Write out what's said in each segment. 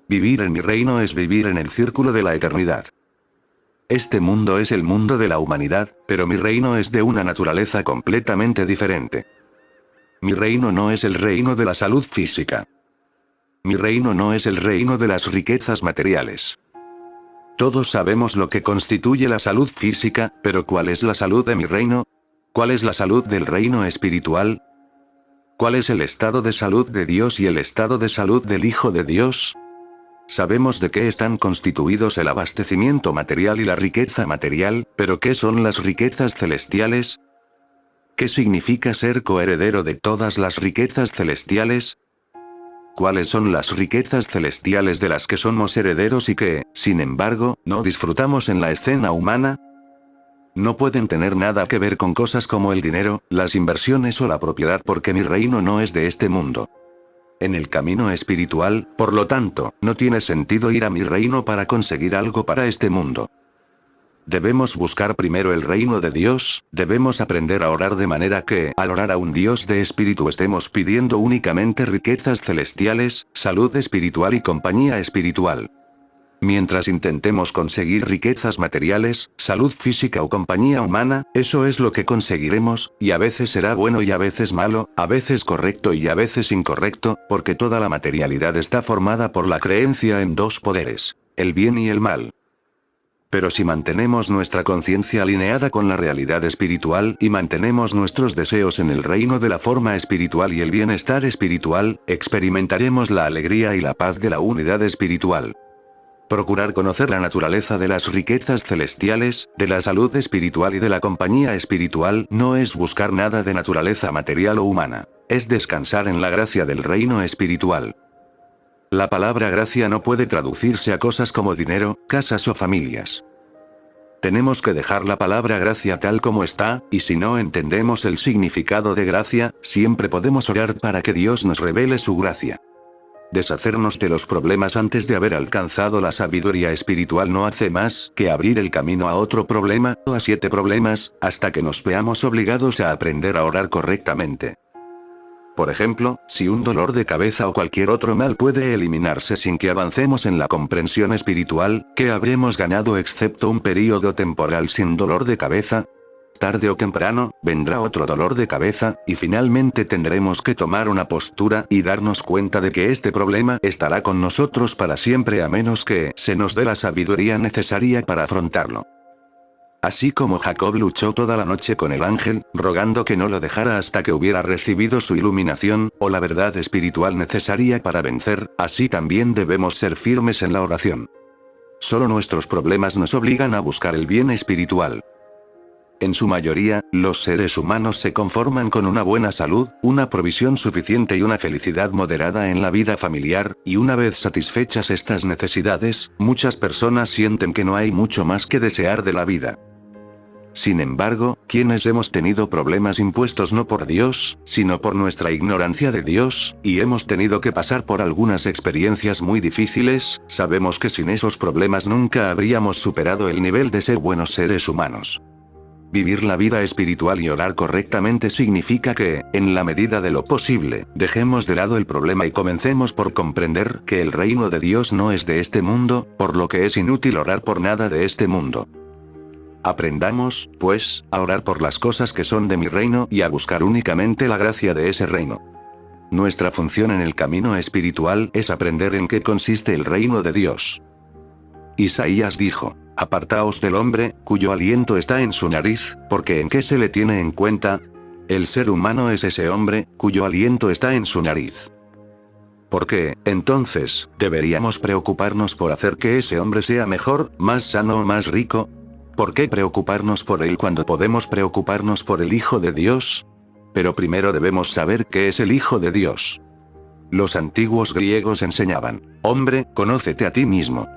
Vivir en mi reino es vivir en el círculo de la eternidad. Este mundo es el mundo de la humanidad, pero mi reino es de una naturaleza completamente diferente. Mi reino no es el reino de la salud física. Mi reino no es el reino de las riquezas materiales. Todos sabemos lo que constituye la salud física, pero ¿cuál es la salud de mi reino? ¿Cuál es la salud del reino espiritual? ¿Cuál es el estado de salud de Dios y el estado de salud del Hijo de Dios? Sabemos de qué están constituidos el abastecimiento material y la riqueza material, pero ¿qué son las riquezas celestiales? ¿Qué significa ser coheredero de todas las riquezas celestiales? ¿Cuáles son las riquezas celestiales de las que somos herederos y que, sin embargo, no disfrutamos en la escena humana? No pueden tener nada que ver con cosas como el dinero, las inversiones o la propiedad porque mi reino no es de este mundo. En el camino espiritual, por lo tanto, no tiene sentido ir a mi reino para conseguir algo para este mundo. Debemos buscar primero el reino de Dios, debemos aprender a orar de manera que, al orar a un Dios de espíritu estemos pidiendo únicamente riquezas celestiales, salud espiritual y compañía espiritual. Mientras intentemos conseguir riquezas materiales, salud física o compañía humana, eso es lo que conseguiremos, y a veces será bueno y a veces malo, a veces correcto y a veces incorrecto, porque toda la materialidad está formada por la creencia en dos poderes, el bien y el mal. Pero si mantenemos nuestra conciencia alineada con la realidad espiritual y mantenemos nuestros deseos en el reino de la forma espiritual y el bienestar espiritual, experimentaremos la alegría y la paz de la unidad espiritual. Procurar conocer la naturaleza de las riquezas celestiales, de la salud espiritual y de la compañía espiritual no es buscar nada de naturaleza material o humana. Es descansar en la gracia del reino espiritual. La palabra gracia no puede traducirse a cosas como dinero, casas o familias. Tenemos que dejar la palabra gracia tal como está, y si no entendemos el significado de gracia, siempre podemos orar para que Dios nos revele su gracia. Deshacernos de los problemas antes de haber alcanzado la sabiduría espiritual no hace más que abrir el camino a otro problema, o a 7 problemas, hasta que nos veamos obligados a aprender a orar correctamente. Por ejemplo, si un dolor de cabeza o cualquier otro mal puede eliminarse sin que avancemos en la comprensión espiritual, ¿qué habremos ganado excepto un período temporal sin dolor de cabeza? Tarde o temprano, vendrá otro dolor de cabeza, y finalmente tendremos que tomar una postura y darnos cuenta de que este problema estará con nosotros para siempre a menos que se nos dé la sabiduría necesaria para afrontarlo. Así como Jacob luchó toda la noche con el ángel, rogando que no lo dejara hasta que hubiera recibido su iluminación, o la verdad espiritual necesaria para vencer, así también debemos ser firmes en la oración. Solo nuestros problemas nos obligan a buscar el bien espiritual. En su mayoría, los seres humanos se conforman con una buena salud, una provisión suficiente y una felicidad moderada en la vida familiar, y una vez satisfechas estas necesidades, muchas personas sienten que no hay mucho más que desear de la vida. Sin embargo, quienes hemos tenido problemas impuestos no por Dios, sino por nuestra ignorancia de Dios, y hemos tenido que pasar por algunas experiencias muy difíciles, sabemos que sin esos problemas nunca habríamos superado el nivel de ser buenos seres humanos. Vivir la vida espiritual y orar correctamente significa que, en la medida de lo posible, dejemos de lado el problema y comencemos por comprender que el reino de Dios no es de este mundo, por lo que es inútil orar por nada de este mundo. Aprendamos, pues, a orar por las cosas que son de mi reino y a buscar únicamente la gracia de ese reino. Nuestra función en el camino espiritual es aprender en qué consiste el reino de Dios. Isaías dijo: Apartaos del hombre, cuyo aliento está en su nariz, porque ¿en qué se le tiene en cuenta? El ser humano es ese hombre, cuyo aliento está en su nariz. ¿Por qué, entonces, deberíamos preocuparnos por hacer que ese hombre sea mejor, más sano o más rico? ¿Por qué preocuparnos por él cuando podemos preocuparnos por el Hijo de Dios? Pero primero debemos saber qué es el Hijo de Dios. Los antiguos griegos enseñaban: hombre, conócete a ti mismo.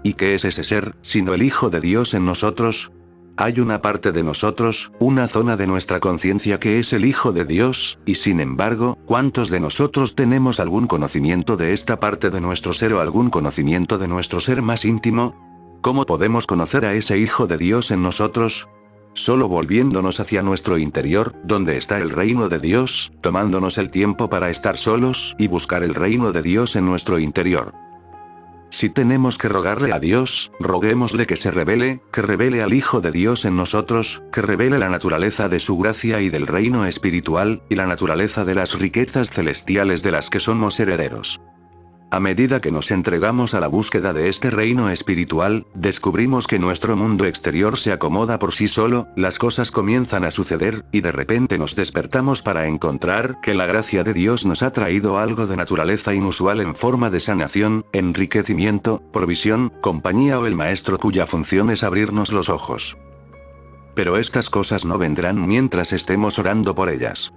¿Y qué es ese ser, sino el Hijo de Dios en nosotros? Hay una parte de nosotros, una zona de nuestra conciencia que es el Hijo de Dios, y sin embargo, ¿cuántos de nosotros tenemos algún conocimiento de esta parte de nuestro ser o algún conocimiento de nuestro ser más íntimo? ¿Cómo podemos conocer a ese Hijo de Dios en nosotros? Solo volviéndonos hacia nuestro interior, donde está el reino de Dios, tomándonos el tiempo para estar solos y buscar el reino de Dios en nuestro interior. Si tenemos que rogarle a Dios, roguémosle que se revele, que revele al Hijo de Dios en nosotros, que revele la naturaleza de su gracia y del reino espiritual, y la naturaleza de las riquezas celestiales de las que somos herederos. A medida que nos entregamos a la búsqueda de este reino espiritual, descubrimos que nuestro mundo exterior se acomoda por sí solo, las cosas comienzan a suceder, y de repente nos despertamos para encontrar que la gracia de Dios nos ha traído algo de naturaleza inusual en forma de sanación, enriquecimiento, provisión, compañía o el maestro cuya función es abrirnos los ojos. Pero estas cosas no vendrán mientras estemos orando por ellas.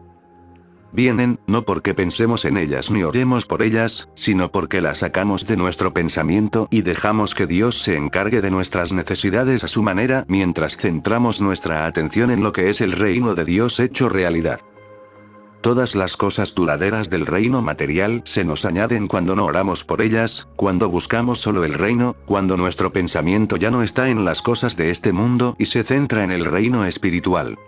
Vienen, no porque pensemos en ellas ni oremos por ellas, sino porque las sacamos de nuestro pensamiento y dejamos que Dios se encargue de nuestras necesidades a su manera mientras centramos nuestra atención en lo que es el reino de Dios hecho realidad. Todas las cosas duraderas del reino material se nos añaden cuando no oramos por ellas, cuando buscamos solo el reino, cuando nuestro pensamiento ya no está en las cosas de este mundo y se centra en el reino espiritual.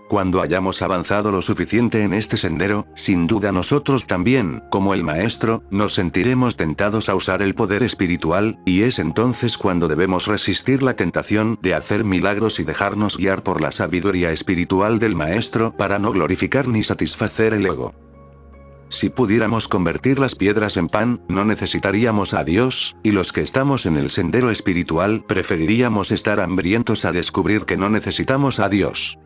Cuando hayamos avanzado lo suficiente en este sendero, sin duda nosotros también, como el Maestro, nos sentiremos tentados a usar el poder espiritual, y es entonces cuando debemos resistir la tentación de hacer milagros y dejarnos guiar por la sabiduría espiritual del Maestro para no glorificar ni satisfacer el ego. Si pudiéramos convertir las piedras en pan, no necesitaríamos a Dios, y los que estamos en el sendero espiritual preferiríamos estar hambrientos a descubrir que no necesitamos a Dios.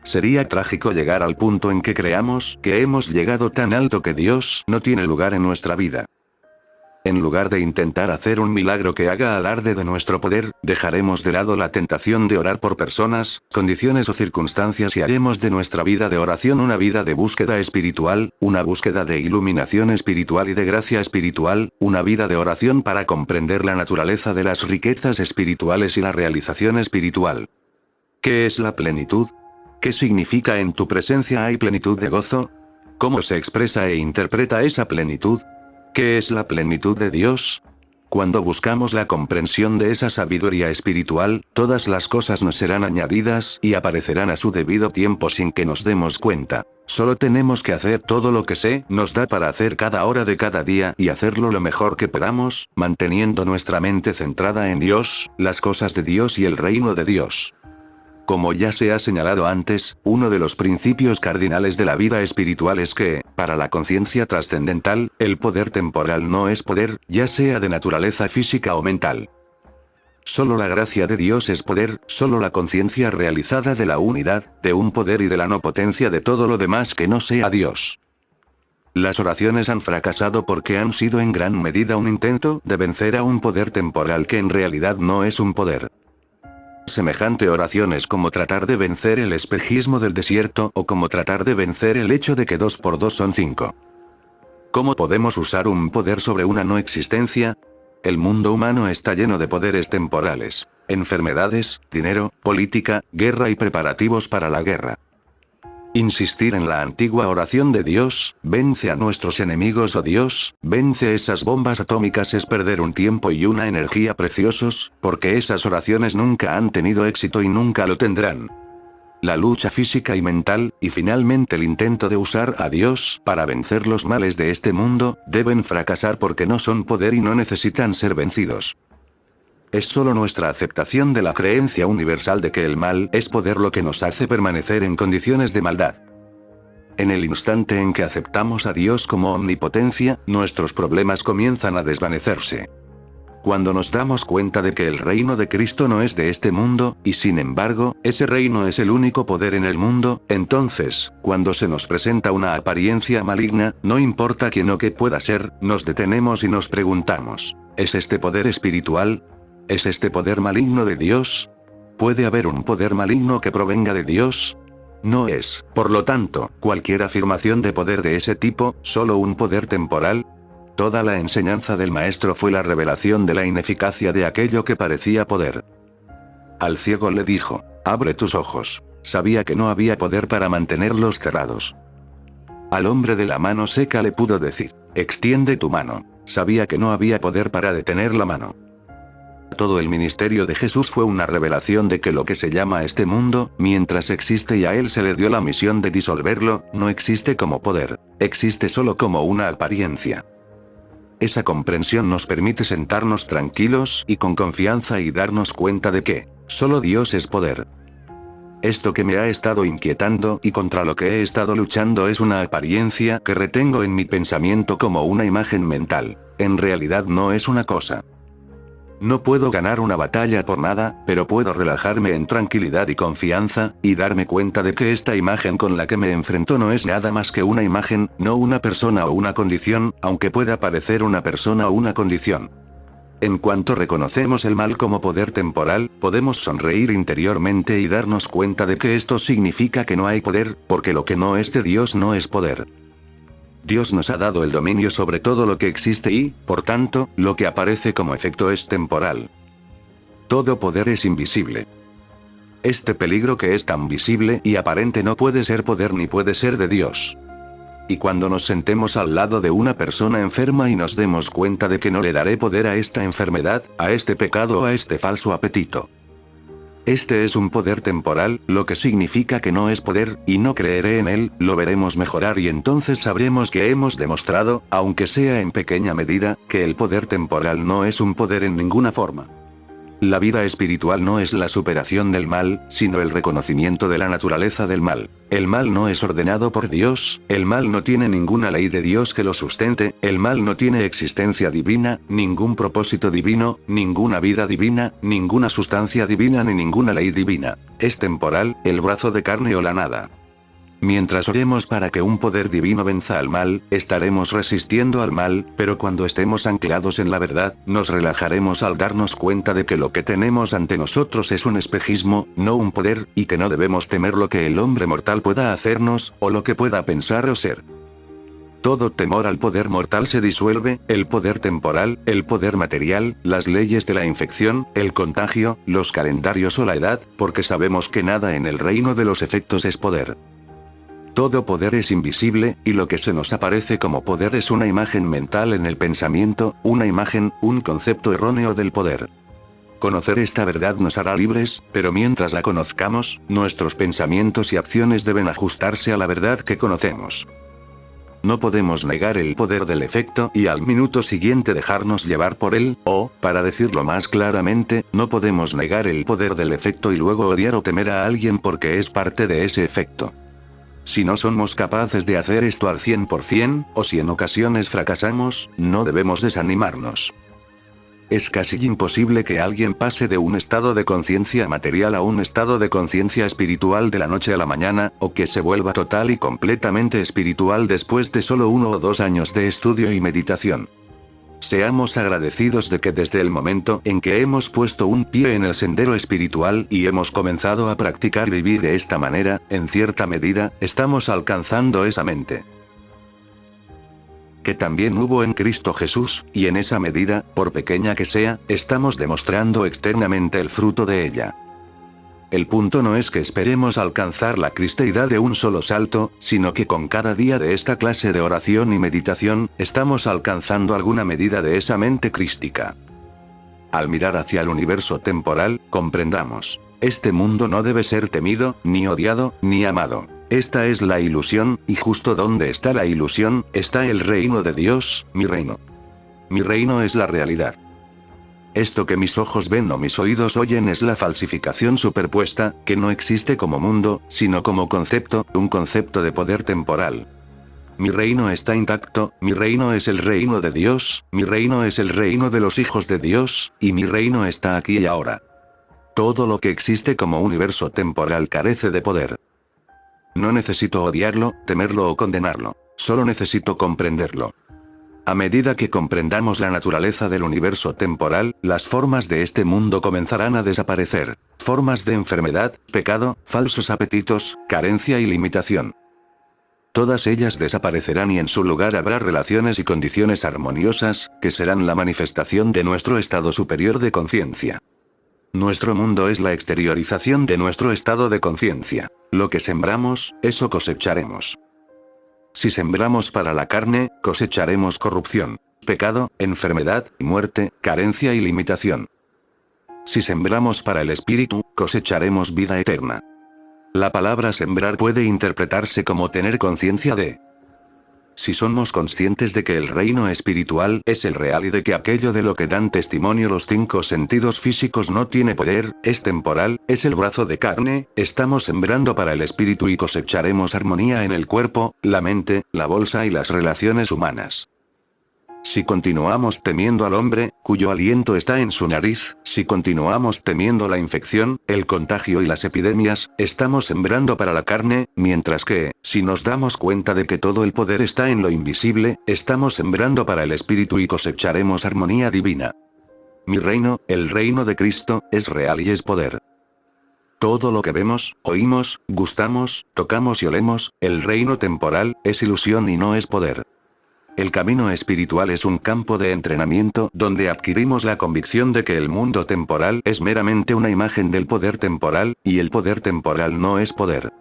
Sería trágico llegar al punto en que creamos que hemos llegado tan alto que Dios no tiene lugar en nuestra vida. En lugar de intentar hacer un milagro que haga alarde de nuestro poder, dejaremos de lado la tentación de orar por personas, condiciones o circunstancias y haremos de nuestra vida de oración una vida de búsqueda espiritual, una búsqueda de iluminación espiritual y de gracia espiritual, una vida de oración para comprender la naturaleza de las riquezas espirituales y la realización espiritual. ¿Qué es la plenitud? ¿Qué significa en tu presencia hay plenitud de gozo? ¿Cómo se expresa e interpreta esa plenitud? ¿Qué es la plenitud de Dios? Cuando buscamos la comprensión de esa sabiduría espiritual, todas las cosas nos serán añadidas y aparecerán a su debido tiempo sin que nos demos cuenta. Solo tenemos que hacer todo lo que se nos da para hacer cada hora de cada día y hacerlo lo mejor que podamos, manteniendo nuestra mente centrada en Dios, las cosas de Dios y el reino de Dios. Como ya se ha señalado antes, uno de los principios cardinales de la vida espiritual es que, para la conciencia trascendental, el poder temporal no es poder, ya sea de naturaleza física o mental. Solo la gracia de Dios es poder, solo la conciencia realizada de la unidad, de un poder y de la no potencia de todo lo demás que no sea Dios. Las oraciones han fracasado porque han sido en gran medida un intento de vencer a un poder temporal que en realidad no es un poder. Semejante oración es como tratar de vencer el espejismo del desierto o como tratar de vencer el hecho de que 2 por 2 son 5. ¿Cómo podemos usar un poder sobre una no existencia? El mundo humano está lleno de poderes temporales, enfermedades, dinero, política, guerra y preparativos para la guerra. Insistir en la antigua oración de Dios, vence a nuestros enemigos o Dios, vence esas bombas atómicas es perder un tiempo y una energía preciosos, porque esas oraciones nunca han tenido éxito y nunca lo tendrán. La lucha física y mental, y finalmente el intento de usar a Dios para vencer los males de este mundo, deben fracasar porque no son poder y no necesitan ser vencidos. Es solo nuestra aceptación de la creencia universal de que el mal es poder lo que nos hace permanecer en condiciones de maldad. En el instante en que aceptamos a Dios como omnipotencia, nuestros problemas comienzan a desvanecerse. Cuando nos damos cuenta de que el reino de Cristo no es de este mundo, y sin embargo, ese reino es el único poder en el mundo, entonces, cuando se nos presenta una apariencia maligna, no importa quién o qué pueda ser, nos detenemos y nos preguntamos, ¿es este poder espiritual? ¿Es este poder maligno de Dios? ¿Puede haber un poder maligno que provenga de Dios? No es, por lo tanto, cualquier afirmación de poder de ese tipo, solo un poder temporal. Toda la enseñanza del Maestro fue la revelación de la ineficacia de aquello que parecía poder. Al ciego le dijo, abre tus ojos. Sabía que no había poder para mantenerlos cerrados. Al hombre de la mano seca le pudo decir, extiende tu mano. Sabía que no había poder para detener la mano. Todo el ministerio de Jesús fue una revelación de que lo que se llama este mundo, mientras existe y a él se le dio la misión de disolverlo, no existe como poder, existe solo como una apariencia. Esa comprensión nos permite sentarnos tranquilos y con confianza y darnos cuenta de que, solo Dios es poder. Esto que me ha estado inquietando y contra lo que he estado luchando es una apariencia que retengo en mi pensamiento como una imagen mental. En realidad no es una cosa. No puedo ganar una batalla por nada, pero puedo relajarme en tranquilidad y confianza, y darme cuenta de que esta imagen con la que me enfrento no es nada más que una imagen, no una persona o una condición, aunque pueda parecer una persona o una condición. En cuanto reconocemos el mal como poder temporal, podemos sonreír interiormente y darnos cuenta de que esto significa que no hay poder, porque lo que no es de Dios no es poder. Dios nos ha dado el dominio sobre todo lo que existe y, por tanto, lo que aparece como efecto es temporal. Todo poder es invisible. Este peligro que es tan visible y aparente no puede ser poder ni puede ser de Dios. Y cuando nos sentemos al lado de una persona enferma y nos demos cuenta de que no le daré poder a esta enfermedad, a este pecado o a este falso apetito. Este es un poder temporal, lo que significa que no es poder, y no creeré en él, lo veremos mejorar y entonces sabremos que hemos demostrado, aunque sea en pequeña medida, que el poder temporal no es un poder en ninguna forma. La vida espiritual no es la superación del mal, sino el reconocimiento de la naturaleza del mal. El mal no es ordenado por Dios, el mal no tiene ninguna ley de Dios que lo sustente, el mal no tiene existencia divina, ningún propósito divino, ninguna vida divina, ninguna sustancia divina ni ninguna ley divina. Es temporal, el brazo de carne o la nada. Mientras oremos para que un poder divino venza al mal, estaremos resistiendo al mal, pero cuando estemos anclados en la verdad, nos relajaremos al darnos cuenta de que lo que tenemos ante nosotros es un espejismo, no un poder, y que no debemos temer lo que el hombre mortal pueda hacernos, o lo que pueda pensar o ser. Todo temor al poder mortal se disuelve, el poder temporal, el poder material, las leyes de la infección, el contagio, los calendarios o la edad, porque sabemos que nada en el reino de los efectos es poder. Todo poder es invisible, y lo que se nos aparece como poder es una imagen mental en el pensamiento, una imagen, un concepto erróneo del poder. Conocer esta verdad nos hará libres, pero mientras la conozcamos, nuestros pensamientos y acciones deben ajustarse a la verdad que conocemos. No podemos negar el poder del efecto y al minuto siguiente dejarnos llevar por él, o, para decirlo más claramente, no podemos negar el poder del efecto y luego odiar o temer a alguien porque es parte de ese efecto. Si no somos capaces de hacer esto al 100%, o si en ocasiones fracasamos, no debemos desanimarnos. Es casi imposible que alguien pase de un estado de conciencia material a un estado de conciencia espiritual de la noche a la mañana, o que se vuelva total y completamente espiritual después de solo 1 o 2 años de estudio y meditación. Seamos agradecidos de que desde el momento en que hemos puesto un pie en el sendero espiritual y hemos comenzado a practicar vivir de esta manera, en cierta medida, estamos alcanzando esa mente que también hubo en Cristo Jesús, y en esa medida, por pequeña que sea, estamos demostrando externamente el fruto de ella. El punto no es que esperemos alcanzar la cristeidad de un solo salto, sino que con cada día de esta clase de oración y meditación, estamos alcanzando alguna medida de esa mente crística. Al mirar hacia el universo temporal, comprendamos. Este mundo no debe ser temido, ni odiado, ni amado. Esta es la ilusión, y justo donde está la ilusión, está el reino de Dios, mi reino. Mi reino es la realidad. Esto que mis ojos ven o mis oídos oyen es la falsificación superpuesta, que no existe como mundo, sino como concepto, un concepto de poder temporal. Mi reino está intacto, mi reino es el reino de Dios, mi reino es el reino de los hijos de Dios, y mi reino está aquí y ahora. Todo lo que existe como universo temporal carece de poder. No necesito odiarlo, temerlo o condenarlo. Solo necesito comprenderlo. A medida que comprendamos la naturaleza del universo temporal, las formas de este mundo comenzarán a desaparecer. Formas de enfermedad, pecado, falsos apetitos, carencia y limitación. Todas ellas desaparecerán y en su lugar habrá relaciones y condiciones armoniosas, que serán la manifestación de nuestro estado superior de conciencia. Nuestro mundo es la exteriorización de nuestro estado de conciencia. Lo que sembramos, eso cosecharemos. Si sembramos para la carne, cosecharemos corrupción, pecado, enfermedad, muerte, carencia y limitación. Si sembramos para el espíritu, cosecharemos vida eterna. La palabra sembrar puede interpretarse como tener conciencia de. Si somos conscientes de que el reino espiritual es el real y de que aquello de lo que dan testimonio los 5 sentidos físicos no tiene poder, es temporal, es el brazo de carne, estamos sembrando para el espíritu y cosecharemos armonía en el cuerpo, la mente, la bolsa y las relaciones humanas. Si continuamos temiendo al hombre, cuyo aliento está en su nariz, si continuamos temiendo la infección, el contagio y las epidemias, estamos sembrando para la carne, mientras que, si nos damos cuenta de que todo el poder está en lo invisible, estamos sembrando para el espíritu y cosecharemos armonía divina. Mi reino, el reino de Cristo, es real y es poder. Todo lo que vemos, oímos, gustamos, tocamos y olemos, el reino temporal, es ilusión y no es poder. El camino espiritual es un campo de entrenamiento donde adquirimos la convicción de que el mundo temporal es meramente una imagen del poder temporal, y el poder temporal no es poder.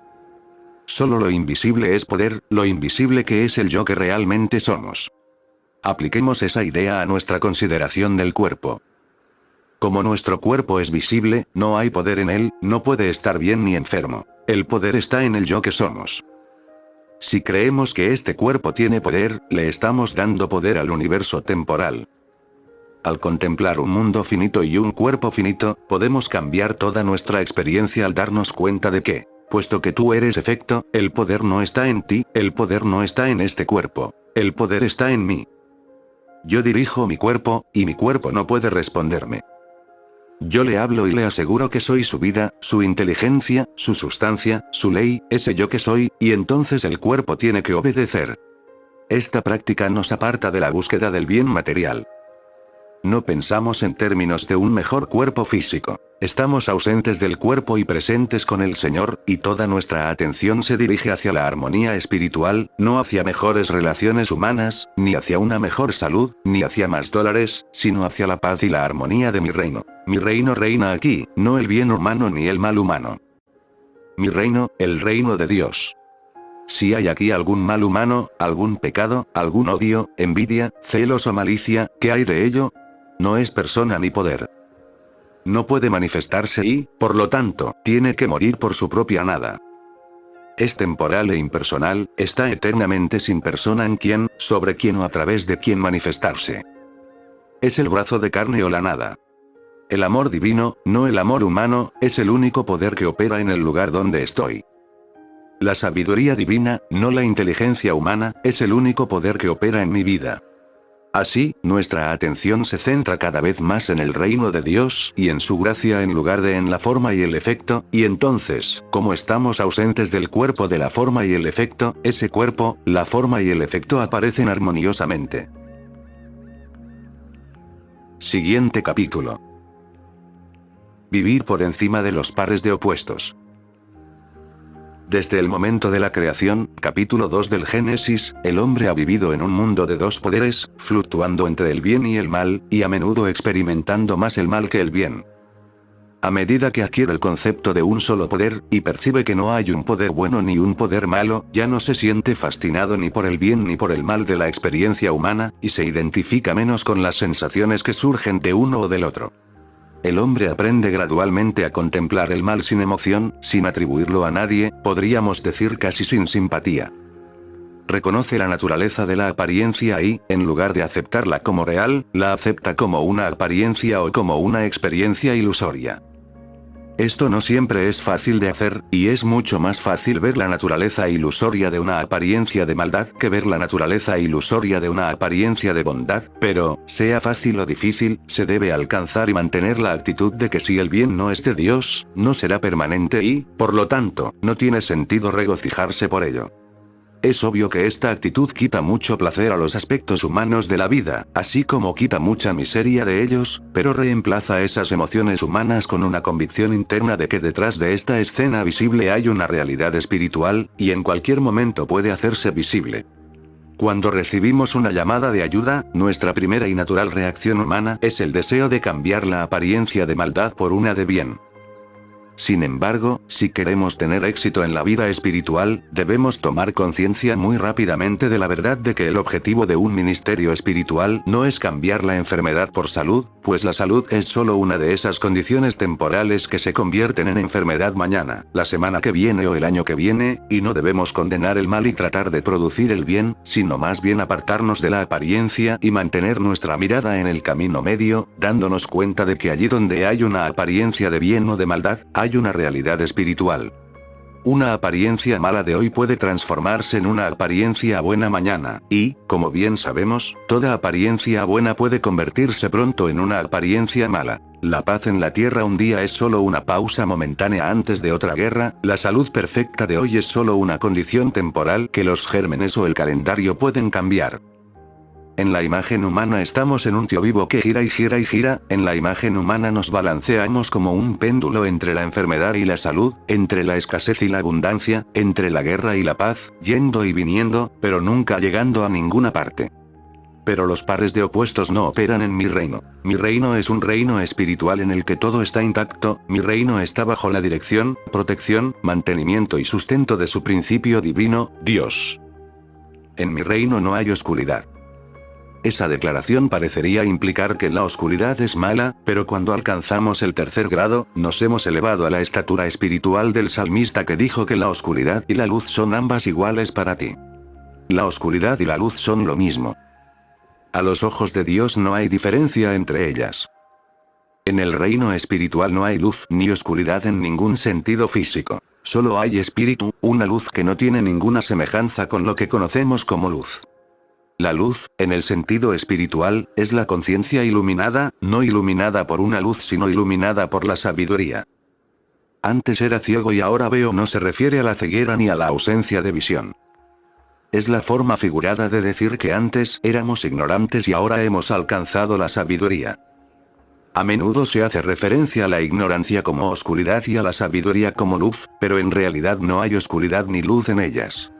Solo lo invisible es poder, lo invisible que es el yo que realmente somos. Apliquemos esa idea a nuestra consideración del cuerpo. Como nuestro cuerpo es visible, no hay poder en él, no puede estar bien ni enfermo. El poder está en el yo que somos. Si creemos que este cuerpo tiene poder, le estamos dando poder al universo temporal. Al contemplar un mundo finito y un cuerpo finito, podemos cambiar toda nuestra experiencia al darnos cuenta de que, puesto que tú eres efecto, el poder no está en ti, el poder no está en este cuerpo, el poder está en mí. Yo dirijo mi cuerpo, y mi cuerpo no puede responderme. Yo le hablo y le aseguro que soy su vida, su inteligencia, su sustancia, su ley, ese yo que soy, y entonces el cuerpo tiene que obedecer. Esta práctica nos aparta de la búsqueda del bien material. No pensamos en términos de un mejor cuerpo físico. Estamos ausentes del cuerpo y presentes con el Señor, y toda nuestra atención se dirige hacia la armonía espiritual, no hacia mejores relaciones humanas, ni hacia una mejor salud, ni hacia más dólares, sino hacia la paz y la armonía de mi reino. Mi reino reina aquí, no el bien humano ni el mal humano. Mi reino, el reino de Dios. Si hay aquí algún mal humano, algún pecado, algún odio, envidia, celos o malicia, ¿qué hay de ello? No es persona ni poder. No puede manifestarse y, por lo tanto, tiene que morir por su propia nada. Es temporal e impersonal, está eternamente sin persona en quien, sobre quien o a través de quien manifestarse. Es el brazo de carne o la nada. El amor divino, no el amor humano, es el único poder que opera en el lugar donde estoy. La sabiduría divina, no la inteligencia humana, es el único poder que opera en mi vida. Así, nuestra atención se centra cada vez más en el reino de Dios y en su gracia en lugar de en la forma y el efecto, y entonces, como estamos ausentes del cuerpo de la forma y el efecto, ese cuerpo, la forma y el efecto aparecen armoniosamente. Siguiente capítulo. Vivir por encima de los pares de opuestos. Desde el momento de la creación, capítulo 2 del Génesis, el hombre ha vivido en un mundo de dos poderes, fluctuando entre el bien y el mal, y a menudo experimentando más el mal que el bien. A medida que adquiere el concepto de un solo poder, y percibe que no hay un poder bueno ni un poder malo, ya no se siente fascinado ni por el bien ni por el mal de la experiencia humana, y se identifica menos con las sensaciones que surgen de uno o del otro. El hombre aprende gradualmente a contemplar el mal sin emoción, sin atribuirlo a nadie, podríamos decir casi sin simpatía. Reconoce la naturaleza de la apariencia y, en lugar de aceptarla como real, la acepta como una apariencia o como una experiencia ilusoria. Esto no siempre es fácil de hacer, y es mucho más fácil ver la naturaleza ilusoria de una apariencia de maldad que ver la naturaleza ilusoria de una apariencia de bondad, pero, sea fácil o difícil, se debe alcanzar y mantener la actitud de que si el bien no es de Dios, no será permanente y, por lo tanto, no tiene sentido regocijarse por ello. Es obvio que esta actitud quita mucho placer a los aspectos humanos de la vida, así como quita mucha miseria de ellos, pero reemplaza esas emociones humanas con una convicción interna de que detrás de esta escena visible hay una realidad espiritual, y en cualquier momento puede hacerse visible. Cuando recibimos una llamada de ayuda, nuestra primera y natural reacción humana es el deseo de cambiar la apariencia de maldad por una de bien. Sin embargo, si queremos tener éxito en la vida espiritual, debemos tomar conciencia muy rápidamente de la verdad de que el objetivo de un ministerio espiritual no es cambiar la enfermedad por salud, pues la salud es solo una de esas condiciones temporales que se convierten en enfermedad mañana, la semana que viene o el año que viene, y no debemos condenar el mal y tratar de producir el bien, sino más bien apartarnos de la apariencia y mantener nuestra mirada en el camino medio, dándonos cuenta de que allí donde hay una apariencia de bien o de maldad, hay una realidad espiritual. Una apariencia mala de hoy puede transformarse en una apariencia buena mañana, y, como bien sabemos, toda apariencia buena puede convertirse pronto en una apariencia mala. La paz en la tierra un día es solo una pausa momentánea antes de otra guerra, la salud perfecta de hoy es solo una condición temporal que los gérmenes o el calendario pueden cambiar. En la imagen humana estamos en un tío vivo que gira y gira y gira, en la imagen humana nos balanceamos como un péndulo entre la enfermedad y la salud, entre la escasez y la abundancia, entre la guerra y la paz, yendo y viniendo, pero nunca llegando a ninguna parte. Pero los pares de opuestos no operan en mi reino. Mi reino es un reino espiritual en el que todo está intacto, mi reino está bajo la dirección, protección, mantenimiento y sustento de su principio divino, Dios. En mi reino no hay oscuridad. Esa declaración parecería implicar que la oscuridad es mala, pero cuando alcanzamos el tercer grado, nos hemos elevado a la estatura espiritual del salmista que dijo que la oscuridad y la luz son ambas iguales para ti. La oscuridad y la luz son lo mismo. A los ojos de Dios no hay diferencia entre ellas. En el reino espiritual no hay luz ni oscuridad en ningún sentido físico. Solo hay espíritu, una luz que no tiene ninguna semejanza con lo que conocemos como luz. La luz, en el sentido espiritual, es la conciencia iluminada, no iluminada por una luz sino iluminada por la sabiduría. Antes era ciego y ahora veo no se refiere a la ceguera ni a la ausencia de visión. Es la forma figurada de decir que antes éramos ignorantes y ahora hemos alcanzado la sabiduría. A menudo se hace referencia a la ignorancia como oscuridad y a la sabiduría como luz, pero en realidad no hay oscuridad ni luz en ellas.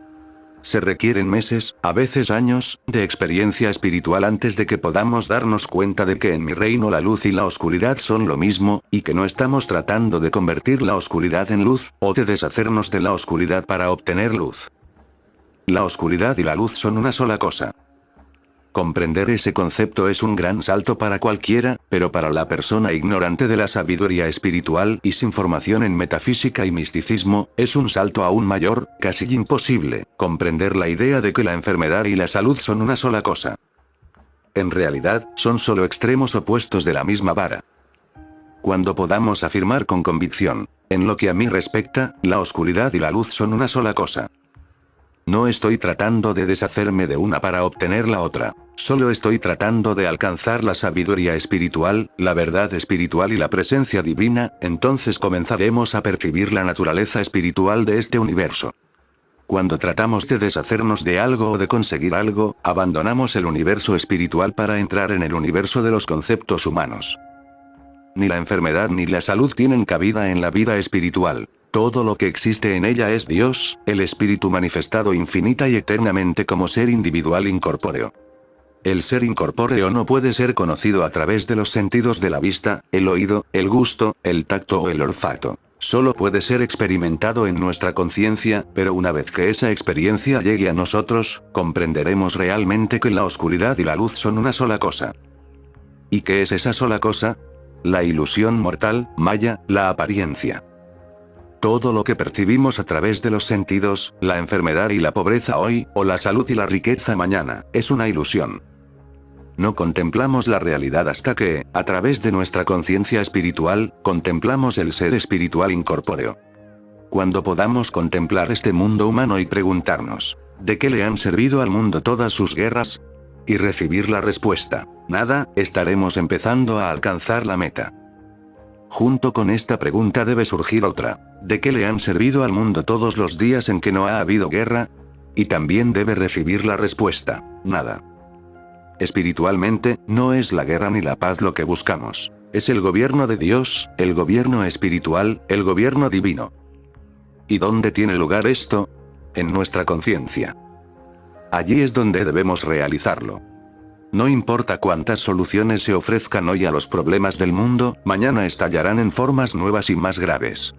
Se requieren meses, a veces años, de experiencia espiritual antes de que podamos darnos cuenta de que en mi reino la luz y la oscuridad son lo mismo, y que no estamos tratando de convertir la oscuridad en luz, o de deshacernos de la oscuridad para obtener luz. La oscuridad y la luz son una sola cosa. Comprender ese concepto es un gran salto para cualquiera, pero para la persona ignorante de la sabiduría espiritual y sin formación en metafísica y misticismo, es un salto aún mayor, casi imposible, comprender la idea de que la enfermedad y la salud son una sola cosa. En realidad, son solo extremos opuestos de la misma vara. Cuando podamos afirmar con convicción, en lo que a mí respecta, la oscuridad y la luz son una sola cosa. No estoy tratando de deshacerme de una para obtener la otra. Solo estoy tratando de alcanzar la sabiduría espiritual, la verdad espiritual y la presencia divina, entonces comenzaremos a percibir la naturaleza espiritual de este universo. Cuando tratamos de deshacernos de algo o de conseguir algo, abandonamos el universo espiritual para entrar en el universo de los conceptos humanos. Ni la enfermedad ni la salud tienen cabida en la vida espiritual. Todo lo que existe en ella es Dios, el Espíritu manifestado infinita y eternamente como ser individual incorpóreo. El ser incorpóreo no puede ser conocido a través de los sentidos de la vista, el oído, el gusto, el tacto o el olfato. Solo puede ser experimentado en nuestra conciencia, pero una vez que esa experiencia llegue a nosotros, comprenderemos realmente que la oscuridad y la luz son una sola cosa. ¿Y qué es esa sola cosa? La ilusión mortal, maya, la apariencia. Todo lo que percibimos a través de los sentidos, la enfermedad y la pobreza hoy, o la salud y la riqueza mañana, es una ilusión. No contemplamos la realidad hasta que, a través de nuestra conciencia espiritual, contemplamos el ser espiritual incorpóreo. Cuando podamos contemplar este mundo humano y preguntarnos, ¿de qué le han servido al mundo todas sus guerras? Y recibir la respuesta, nada, estaremos empezando a alcanzar la meta. Junto con esta pregunta debe surgir otra, ¿de qué le han servido al mundo todos los días en que no ha habido guerra? Y también debe recibir la respuesta, nada. Espiritualmente, no es la guerra ni la paz lo que buscamos, es el gobierno de Dios, el gobierno espiritual, el gobierno divino. ¿Y dónde tiene lugar esto? En nuestra conciencia. Allí es donde debemos realizarlo. No importa cuántas soluciones se ofrezcan hoy a los problemas del mundo, mañana estallarán en formas nuevas y más graves.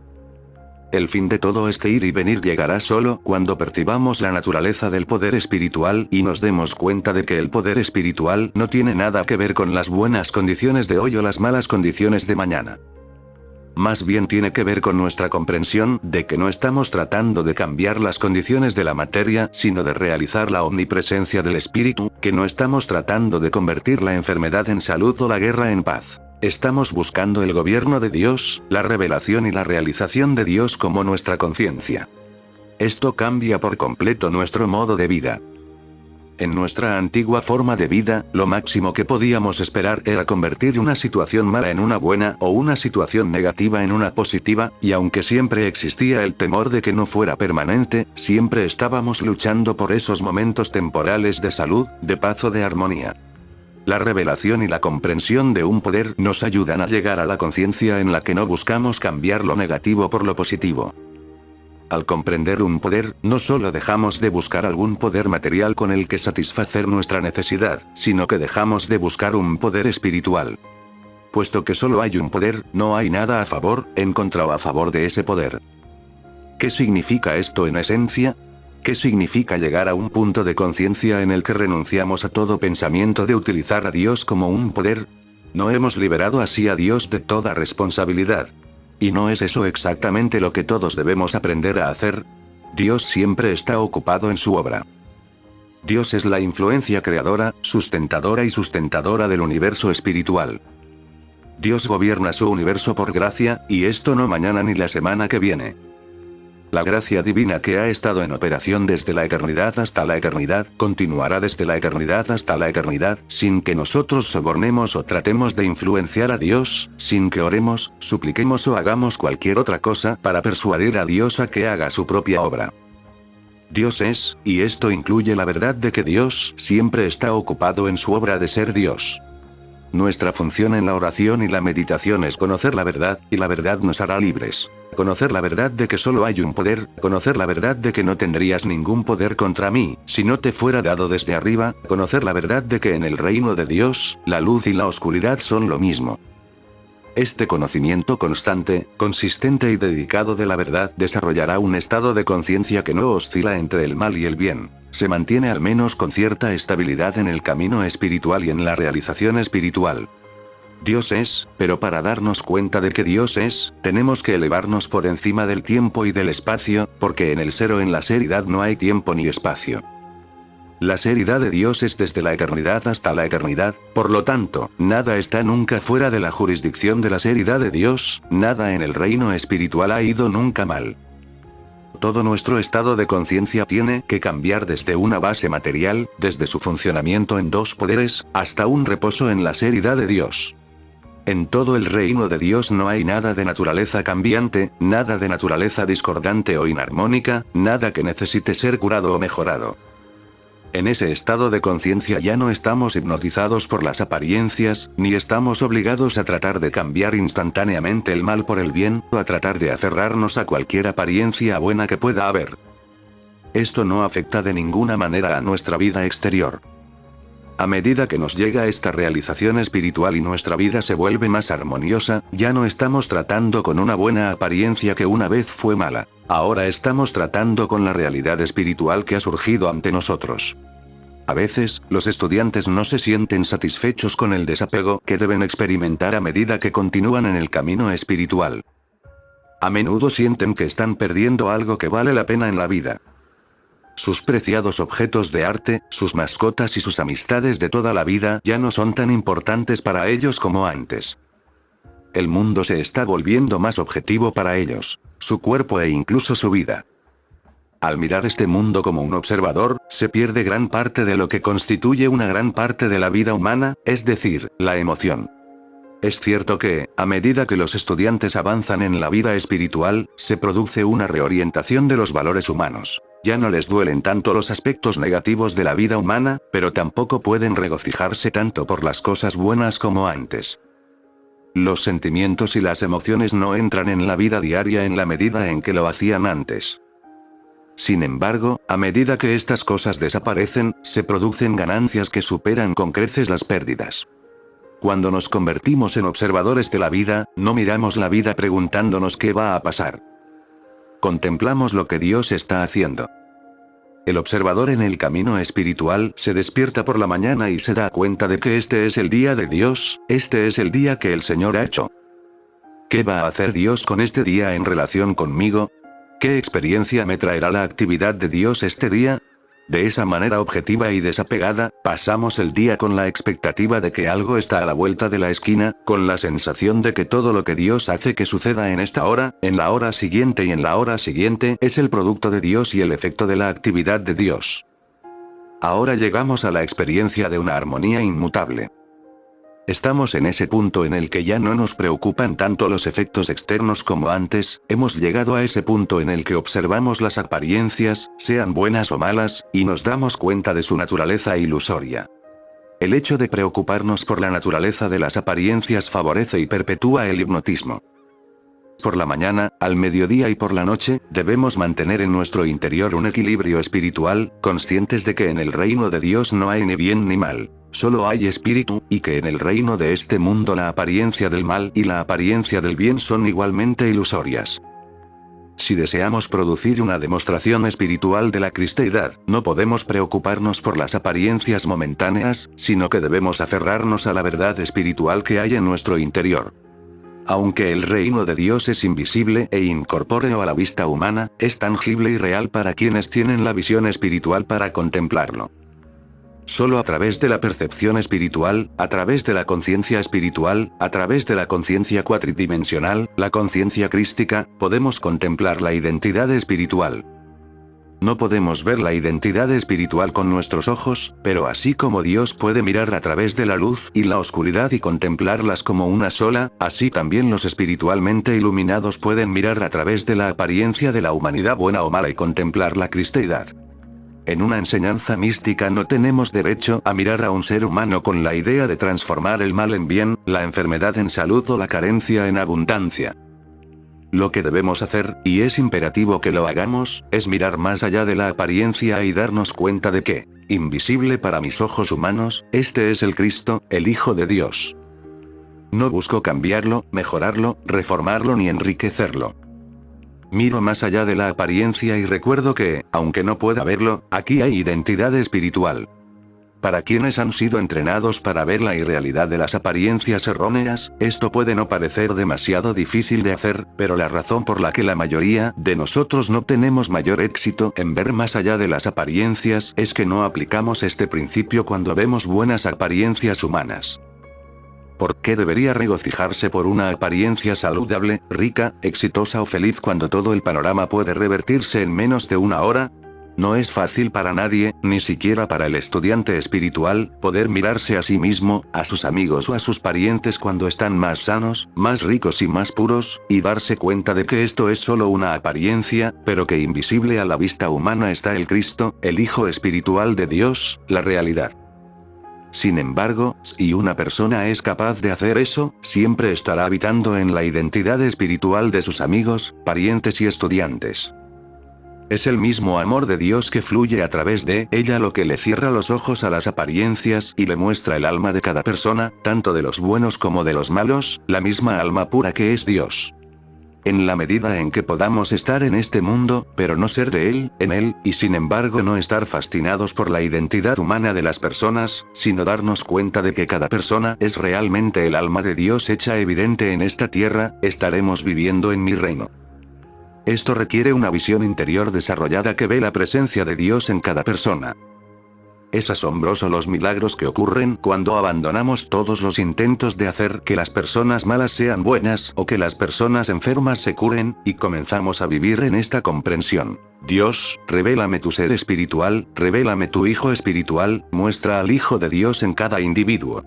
El fin de todo este ir y venir llegará solo cuando percibamos la naturaleza del poder espiritual y nos demos cuenta de que el poder espiritual no tiene nada que ver con las buenas condiciones de hoy o las malas condiciones de mañana. Más bien tiene que ver con nuestra comprensión de que no estamos tratando de cambiar las condiciones de la materia, sino de realizar la omnipresencia del espíritu, que no estamos tratando de convertir la enfermedad en salud o la guerra en paz. Estamos buscando el gobierno de Dios, la revelación y la realización de Dios como nuestra conciencia. Esto cambia por completo nuestro modo de vida. En nuestra antigua forma de vida, lo máximo que podíamos esperar era convertir una situación mala en una buena o una situación negativa en una positiva, y aunque siempre existía el temor de que no fuera permanente, siempre estábamos luchando por esos momentos temporales de salud, de paz o de armonía. La revelación y la comprensión de un poder nos ayudan a llegar a la conciencia en la que no buscamos cambiar lo negativo por lo positivo. Al comprender un poder, no solo dejamos de buscar algún poder material con el que satisfacer nuestra necesidad, sino que dejamos de buscar un poder espiritual. Puesto que solo hay un poder, no hay nada a favor, en contra o a favor de ese poder. ¿Qué significa esto en esencia? ¿Qué significa llegar a un punto de conciencia en el que renunciamos a todo pensamiento de utilizar a Dios como un poder? ¿No hemos liberado así a Dios de toda responsabilidad? ¿Y no es eso exactamente lo que todos debemos aprender a hacer? Dios siempre está ocupado en su obra. Dios es la influencia creadora, sustentadora y sustentadora del universo espiritual. Dios gobierna su universo por gracia, y esto no mañana ni la semana que viene. La gracia divina que ha estado en operación desde la eternidad hasta la eternidad, continuará desde la eternidad hasta la eternidad, sin que nosotros sobornemos o tratemos de influenciar a Dios, sin que oremos, supliquemos o hagamos cualquier otra cosa para persuadir a Dios a que haga su propia obra. Dios es, y esto incluye la verdad de que Dios siempre está ocupado en su obra de ser Dios. Nuestra función en la oración y la meditación es conocer la verdad, y la verdad nos hará libres. Conocer la verdad de que solo hay un poder, conocer la verdad de que no tendrías ningún poder contra mí, si no te fuera dado desde arriba, conocer la verdad de que en el reino de Dios, la luz y la oscuridad son lo mismo. Este conocimiento constante, consistente y dedicado de la verdad desarrollará un estado de conciencia que no oscila entre el mal y el bien. Se mantiene al menos con cierta estabilidad en el camino espiritual y en la realización espiritual. Dios es, pero para darnos cuenta de que Dios es, tenemos que elevarnos por encima del tiempo y del espacio, porque en el ser o en la seridad no hay tiempo ni espacio. La seridad de Dios es desde la eternidad hasta la eternidad, por lo tanto, nada está nunca fuera de la jurisdicción de la seridad de Dios, nada en el reino espiritual ha ido nunca mal. Todo nuestro estado de conciencia tiene que cambiar desde una base material, desde su funcionamiento en dos poderes, hasta un reposo en la seridad de Dios. En todo el reino de Dios no hay nada de naturaleza cambiante, nada de naturaleza discordante o inarmónica, nada que necesite ser curado o mejorado. En ese estado de conciencia ya no estamos hipnotizados por las apariencias, ni estamos obligados a tratar de cambiar instantáneamente el mal por el bien, o a tratar de aferrarnos a cualquier apariencia buena que pueda haber. Esto no afecta de ninguna manera a nuestra vida exterior. A medida que nos llega esta realización espiritual y nuestra vida se vuelve más armoniosa, ya no estamos tratando con una buena apariencia que una vez fue mala. Ahora estamos tratando con la realidad espiritual que ha surgido ante nosotros. A veces, los estudiantes no se sienten satisfechos con el desapego que deben experimentar a medida que continúan en el camino espiritual. A menudo sienten que están perdiendo algo que vale la pena en la vida. Sus preciados objetos de arte, sus mascotas y sus amistades de toda la vida ya no son tan importantes para ellos como antes. El mundo se está volviendo más objetivo para ellos, su cuerpo e incluso su vida. Al mirar este mundo como un observador, se pierde gran parte de lo que constituye una gran parte de la vida humana, es decir, la emoción. Es cierto que, a medida que los estudiantes avanzan en la vida espiritual, se produce una reorientación de los valores humanos. Ya no les duelen tanto los aspectos negativos de la vida humana, pero tampoco pueden regocijarse tanto por las cosas buenas como antes. Los sentimientos y las emociones no entran en la vida diaria en la medida en que lo hacían antes. Sin embargo, a medida que estas cosas desaparecen, se producen ganancias que superan con creces las pérdidas. Cuando nos convertimos en observadores de la vida, no miramos la vida preguntándonos qué va a pasar. Contemplamos lo que Dios está haciendo. El observador en el camino espiritual se despierta por la mañana y se da cuenta de que este es el día de Dios, este es el día que el Señor ha hecho. ¿Qué va a hacer Dios con este día en relación conmigo? ¿Qué experiencia me traerá la actividad de Dios este día? De esa manera objetiva y desapegada, pasamos el día con la expectativa de que algo está a la vuelta de la esquina, con la sensación de que todo lo que Dios hace que suceda en esta hora, en la hora siguiente y en la hora siguiente, es el producto de Dios y el efecto de la actividad de Dios. Ahora llegamos a la experiencia de una armonía inmutable. Estamos en ese punto en el que ya no nos preocupan tanto los efectos externos como antes, hemos llegado a ese punto en el que observamos las apariencias, sean buenas o malas, y nos damos cuenta de su naturaleza ilusoria. El hecho de preocuparnos por la naturaleza de las apariencias favorece y perpetúa el hipnotismo. Por la mañana, al mediodía y por la noche, debemos mantener en nuestro interior un equilibrio espiritual, conscientes de que en el reino de Dios no hay ni bien ni mal, solo hay espíritu, y que en el reino de este mundo la apariencia del mal y la apariencia del bien son igualmente ilusorias. Si deseamos producir una demostración espiritual de la cristeidad, no podemos preocuparnos por las apariencias momentáneas, sino que debemos aferrarnos a la verdad espiritual que hay en nuestro interior. Aunque el reino de Dios es invisible e incorpóreo a la vista humana, es tangible y real para quienes tienen la visión espiritual para contemplarlo. Solo a través de la percepción espiritual, a través de la conciencia espiritual, a través de la conciencia cuatridimensional, la conciencia crística, podemos contemplar la identidad espiritual. No podemos ver la identidad espiritual con nuestros ojos, pero así como Dios puede mirar a través de la luz y la oscuridad y contemplarlas como una sola, así también los espiritualmente iluminados pueden mirar a través de la apariencia de la humanidad buena o mala y contemplar la cristeidad. En una enseñanza mística no tenemos derecho a mirar a un ser humano con la idea de transformar el mal en bien, la enfermedad en salud o la carencia en abundancia. Lo que debemos hacer, y es imperativo que lo hagamos, es mirar más allá de la apariencia y darnos cuenta de que, invisible para mis ojos humanos, este es el Cristo, el Hijo de Dios. No busco cambiarlo, mejorarlo, reformarlo ni enriquecerlo. Miro más allá de la apariencia y recuerdo que, aunque no pueda verlo, aquí hay identidad espiritual. Para quienes han sido entrenados para ver la irrealidad de las apariencias erróneas, esto puede no parecer demasiado difícil de hacer, pero la razón por la que la mayoría de nosotros no tenemos mayor éxito en ver más allá de las apariencias es que no aplicamos este principio cuando vemos buenas apariencias humanas. ¿Por qué debería regocijarse por una apariencia saludable, rica, exitosa o feliz cuando todo el panorama puede revertirse en menos de una hora? No es fácil para nadie, ni siquiera para el estudiante espiritual, poder mirarse a sí mismo, a sus amigos o a sus parientes cuando están más sanos, más ricos y más puros, y darse cuenta de que esto es solo una apariencia, pero que invisible a la vista humana está el Cristo, el Hijo espiritual de Dios, la realidad. Sin embargo, si una persona es capaz de hacer eso, siempre estará habitando en la identidad espiritual de sus amigos, parientes y estudiantes. Es el mismo amor de Dios que fluye a través de ella lo que le cierra los ojos a las apariencias y le muestra el alma de cada persona, tanto de los buenos como de los malos, la misma alma pura que es Dios. En la medida en que podamos estar en este mundo, pero no ser de él, en él, y sin embargo no estar fascinados por la identidad humana de las personas, sino darnos cuenta de que cada persona es realmente el alma de Dios hecha evidente en esta tierra, estaremos viviendo en mi reino. Esto requiere una visión interior desarrollada que ve la presencia de Dios en cada persona. Es asombroso los milagros que ocurren cuando abandonamos todos los intentos de hacer que las personas malas sean buenas o que las personas enfermas se curen, y comenzamos a vivir en esta comprensión. Dios, revélame tu ser espiritual, revélame tu Hijo espiritual, muestra al Hijo de Dios en cada individuo.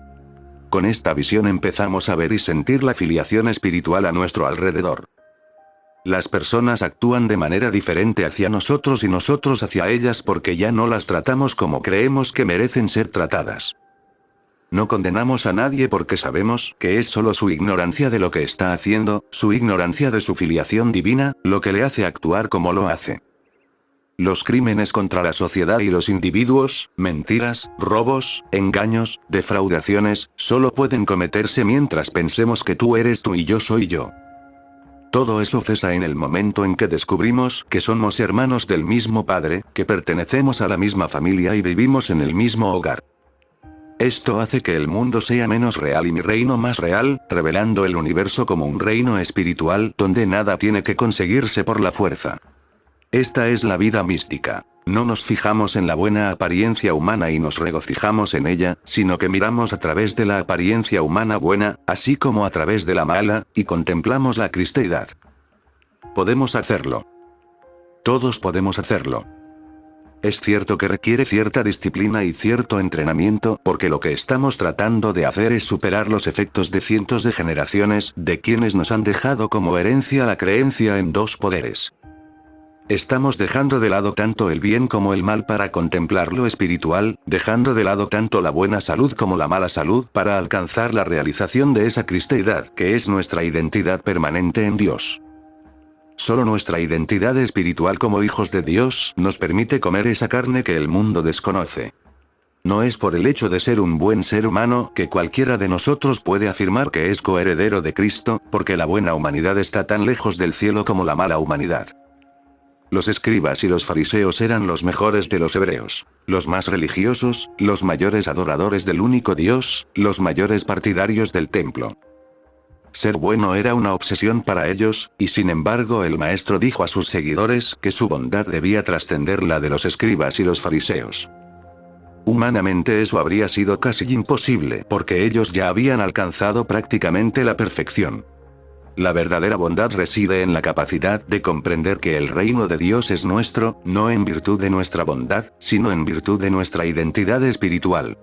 Con esta visión empezamos a ver y sentir la filiación espiritual a nuestro alrededor. Las personas actúan de manera diferente hacia nosotros y nosotros hacia ellas porque ya no las tratamos como creemos que merecen ser tratadas. No condenamos a nadie porque sabemos que es solo su ignorancia de lo que está haciendo, su ignorancia de su filiación divina, lo que le hace actuar como lo hace. Los crímenes contra la sociedad y los individuos, mentiras, robos, engaños, defraudaciones, solo pueden cometerse mientras pensemos que tú eres tú y yo soy yo. Todo eso cesa en el momento en que descubrimos que somos hermanos del mismo Padre, que pertenecemos a la misma familia y vivimos en el mismo hogar. Esto hace que el mundo sea menos real y mi reino más real, revelando el universo como un reino espiritual donde nada tiene que conseguirse por la fuerza. Esta es la vida mística. No nos fijamos en la buena apariencia humana y nos regocijamos en ella, sino que miramos a través de la apariencia humana buena, así como a través de la mala, y contemplamos la cristeidad. Podemos hacerlo. Todos podemos hacerlo. Es cierto que requiere cierta disciplina y cierto entrenamiento, porque lo que estamos tratando de hacer es superar los efectos de cientos de generaciones, de quienes nos han dejado como herencia la creencia en dos poderes. Estamos dejando de lado tanto el bien como el mal para contemplar lo espiritual, dejando de lado tanto la buena salud como la mala salud para alcanzar la realización de esa cristeidad, que es nuestra identidad permanente en Dios. Solo nuestra identidad espiritual como hijos de Dios nos permite comer esa carne que el mundo desconoce. No es por el hecho de ser un buen ser humano que cualquiera de nosotros puede afirmar que es coheredero de Cristo, porque la buena humanidad está tan lejos del cielo como la mala humanidad. Los escribas y los fariseos eran los mejores de los hebreos, los más religiosos, los mayores adoradores del único Dios, los mayores partidarios del templo. Ser bueno era una obsesión para ellos, y sin embargo el maestro dijo a sus seguidores que su bondad debía trascender la de los escribas y los fariseos. Humanamente eso habría sido casi imposible porque ellos ya habían alcanzado prácticamente la perfección. La verdadera bondad reside en la capacidad de comprender que el reino de Dios es nuestro, no en virtud de nuestra bondad, sino en virtud de nuestra identidad espiritual.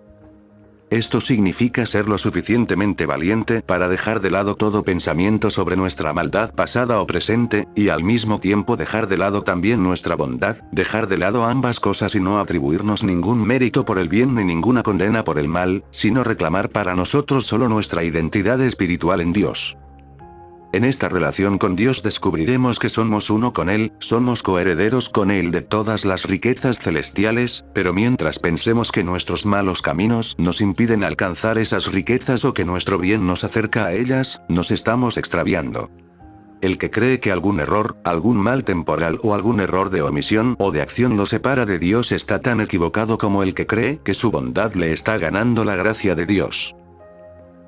Esto significa ser lo suficientemente valiente para dejar de lado todo pensamiento sobre nuestra maldad pasada o presente, y al mismo tiempo dejar de lado también nuestra bondad, dejar de lado ambas cosas y no atribuirnos ningún mérito por el bien ni ninguna condena por el mal, sino reclamar para nosotros solo nuestra identidad espiritual en Dios. En esta relación con Dios descubriremos que somos uno con Él, somos coherederos con Él de todas las riquezas celestiales, pero mientras pensemos que nuestros malos caminos nos impiden alcanzar esas riquezas o que nuestro bien nos acerca a ellas, nos estamos extraviando. El que cree que algún error, algún mal temporal o algún error de omisión o de acción lo separa de Dios está tan equivocado como el que cree que su bondad le está ganando la gracia de Dios.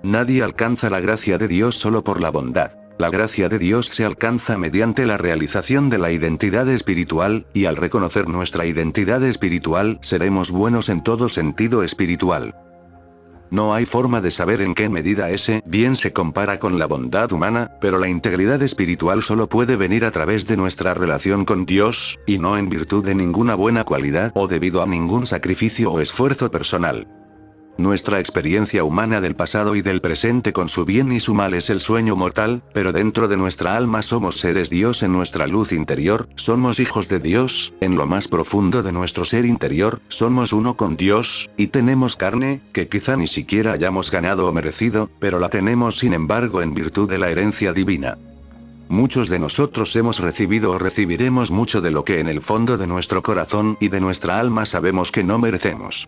Nadie alcanza la gracia de Dios solo por la bondad. La gracia de Dios se alcanza mediante la realización de la identidad espiritual, y al reconocer nuestra identidad espiritual seremos buenos en todo sentido espiritual. No hay forma de saber en qué medida ese bien se compara con la bondad humana, pero la integridad espiritual solo puede venir a través de nuestra relación con Dios, y no en virtud de ninguna buena cualidad o debido a ningún sacrificio o esfuerzo personal. Nuestra experiencia humana del pasado y del presente con su bien y su mal es el sueño mortal, pero dentro de nuestra alma somos seres Dios en nuestra luz interior, somos hijos de Dios, en lo más profundo de nuestro ser interior, somos uno con Dios, y tenemos carne, que quizá ni siquiera hayamos ganado o merecido, pero la tenemos sin embargo en virtud de la herencia divina. Muchos de nosotros hemos recibido o recibiremos mucho de lo que en el fondo de nuestro corazón y de nuestra alma sabemos que no merecemos.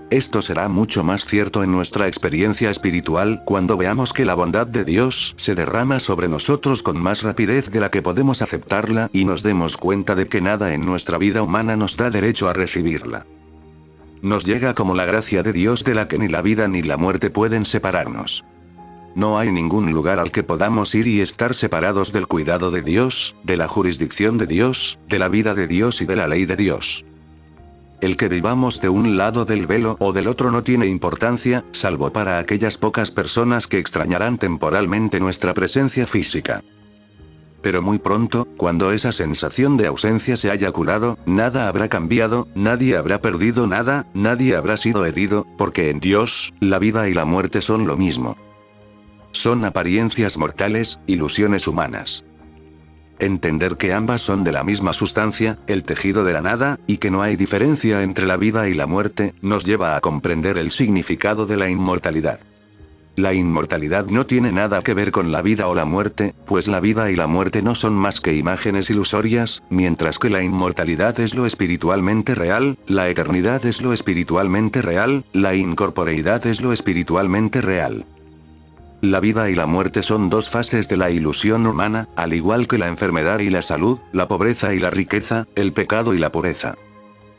Esto será mucho más cierto en nuestra experiencia espiritual cuando veamos que la bondad de Dios se derrama sobre nosotros con más rapidez de la que podemos aceptarla y nos demos cuenta de que nada en nuestra vida humana nos da derecho a recibirla. Nos llega como la gracia de Dios de la que ni la vida ni la muerte pueden separarnos. No hay ningún lugar al que podamos ir y estar separados del cuidado de Dios, de la jurisdicción de Dios, de la vida de Dios y de la ley de Dios. El que vivamos de un lado del velo o del otro no tiene importancia, salvo para aquellas pocas personas que extrañarán temporalmente nuestra presencia física. Pero muy pronto, cuando esa sensación de ausencia se haya curado, nada habrá cambiado, nadie habrá perdido nada, nadie habrá sido herido, porque en Dios, la vida y la muerte son lo mismo. Son apariencias mortales, ilusiones humanas. Entender que ambas son de la misma sustancia, el tejido de la nada, y que no hay diferencia entre la vida y la muerte, nos lleva a comprender el significado de la inmortalidad. La inmortalidad no tiene nada que ver con la vida o la muerte, pues la vida y la muerte no son más que imágenes ilusorias, mientras que la inmortalidad es lo espiritualmente real, la eternidad es lo espiritualmente real, la incorporeidad es lo espiritualmente real. La vida y la muerte son dos fases de la ilusión humana, al igual que la enfermedad y la salud, la pobreza y la riqueza, el pecado y la pureza.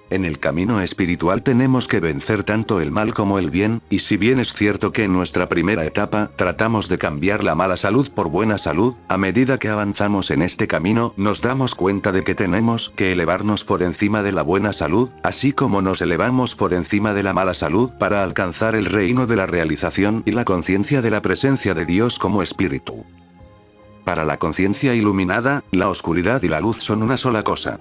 En el camino espiritual tenemos que vencer tanto el mal como el bien, y si bien es cierto que en nuestra primera etapa tratamos de cambiar la mala salud por buena salud, a medida que avanzamos en este camino nos damos cuenta de que tenemos que elevarnos por encima de la buena salud, así como nos elevamos por encima de la mala salud para alcanzar el reino de la realización y la conciencia de la presencia de Dios como espíritu. Para la conciencia iluminada, la oscuridad y la luz son una sola cosa.